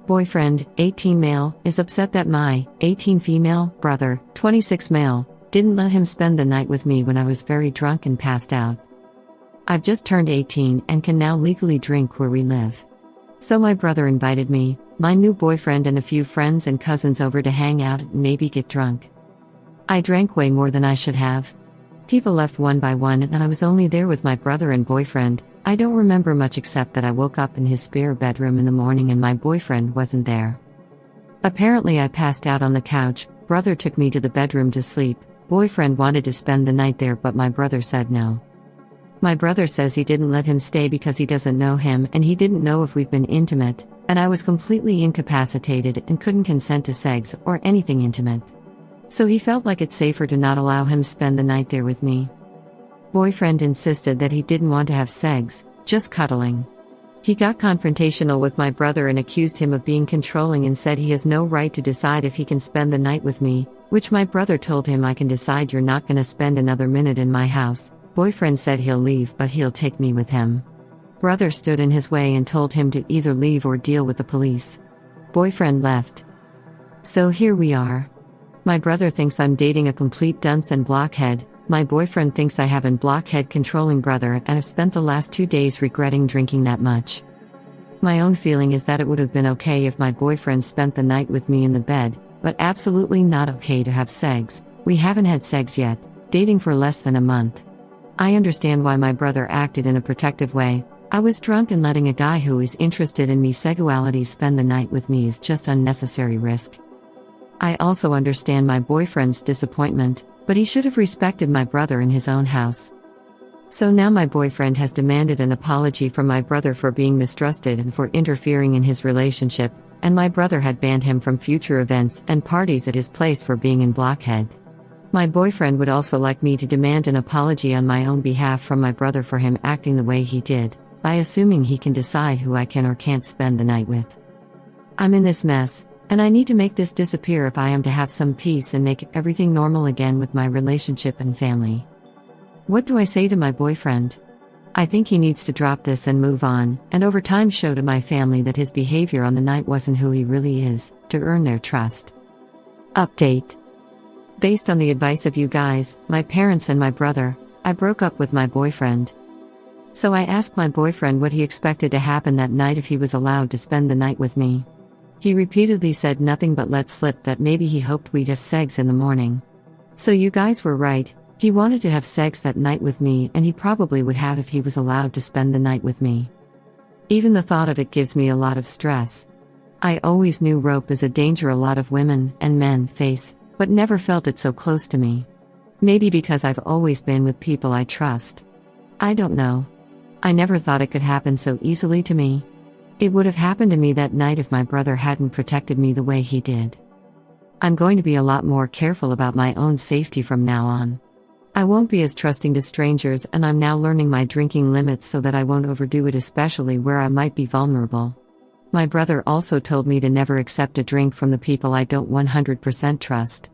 Boyfriend, 18 male, is upset that my 18 female brother, 26 male, didn't let him spend the night with me when I was very drunk and passed out. I've just turned 18 and can now legally drink where we live. So my brother invited me, my new boyfriend and a few friends and cousins over to hang out and maybe get drunk. I drank way more than I should have. People left one by one and I was only there with my brother and boyfriend. I don't remember much except that I woke up in his spare bedroom in the morning and my boyfriend wasn't there. Apparently I passed out on the couch, brother took me to the bedroom to sleep, boyfriend wanted to spend the night there but my brother said no. My brother says he didn't let him stay because he doesn't know him and he didn't know if we've been intimate, and I was completely incapacitated and couldn't consent to sex or anything intimate. So he felt like it's safer to not allow him spend the night there with me. Boyfriend insisted that he didn't want to have sex, just cuddling. He got confrontational with my brother and accused him of being controlling and said he has no right to decide if he can spend the night with me, which my brother told him I can decide you're not gonna spend another minute in my house. Boyfriend said he'll leave but he'll take me with him. Brother stood in his way and told him to either leave or deal with the police. Boyfriend left. So here we are. My brother thinks I'm dating a complete dunce and blockhead. My boyfriend thinks I have a blockhead controlling brother and I've spent the last 2 days regretting drinking that much. My own feeling is that it would have been okay if my boyfriend spent the night with me in the bed, but absolutely not okay to have sex. We haven't had sex yet, dating for less than a month. I understand why my brother acted in a protective way. I was drunk and letting a guy who is interested in me sexuality spend the night with me is just unnecessary risk. I also understand my boyfriend's disappointment, but he should have respected my brother in his own house. So now my boyfriend has demanded an apology from my brother for being mistrusted and for interfering in his relationship, and my brother had banned him from future events and parties at his place for being in blockhead. My boyfriend would also like me to demand an apology on my own behalf from my brother for him acting the way he did, by assuming he can decide who I can or can't spend the night with. I'm in this mess, and I need to make this disappear if I am to have some peace and make everything normal again with my relationship and family. What do I say to my boyfriend? I think he needs to drop this and move on, and over time show to my family that his behavior on the night wasn't who he really is, to earn their trust. Update. Based on the advice of you guys, my parents and my brother, I broke up with my boyfriend. So I asked my boyfriend what he expected to happen that night if he was allowed to spend the night with me. He repeatedly said nothing but let slip that maybe he hoped we'd have sex in the morning. So you guys were right, he wanted to have sex that night with me and he probably would have if he was allowed to spend the night with me. Even the thought of it gives me a lot of stress. I always knew rope is a danger a lot of women and men face, but never felt it so close to me. Maybe because I've always been with people I trust. I don't know. I never thought it could happen so easily to me. It would have happened to me that night if my brother hadn't protected me the way he did. I'm going to be a lot more careful about my own safety from now on. I won't be as trusting to strangers and I'm now learning my drinking limits so that I won't overdo it, especially where I might be vulnerable. My brother also told me to never accept a drink from the people I don't 100% trust.